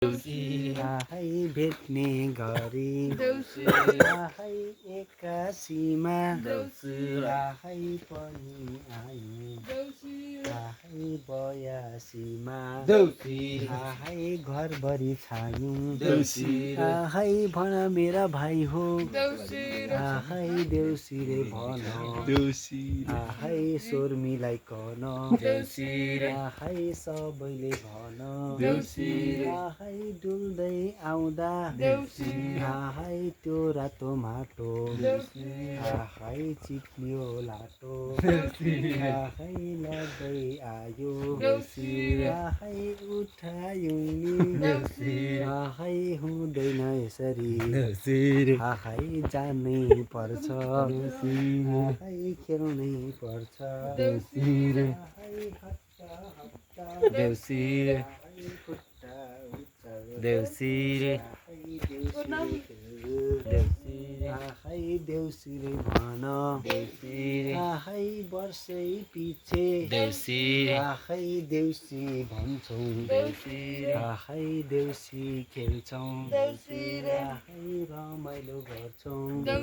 आहै भेट्ने गरी आहै एक्कासीमा आहै पनि आयो आहै बयासीमा आहै घरभरि छायौँ आहै भन मेरा भाइ हो आहै देउसीले भन आहै स्वर मिलाइकन आहै सबैले भन आहै डुल्दै आउँदा आहै त्यो रातो माटो आहै चिप्लियो लाटो आहै लड्दै आयो आहै उठायौँ नि आहै हुँदैन यसरी आहै जानै पर्छ आहै खेल्नै पर्छ आहै हट्टा हट्टा देउसी खुट्टा देउसी आहै देउसीले भन आहै वर्षै पछि देउसी आहै देउसी भन्छौँ आहै देउसी खेल्छौँ आहै रमाइलो गर्छौँ।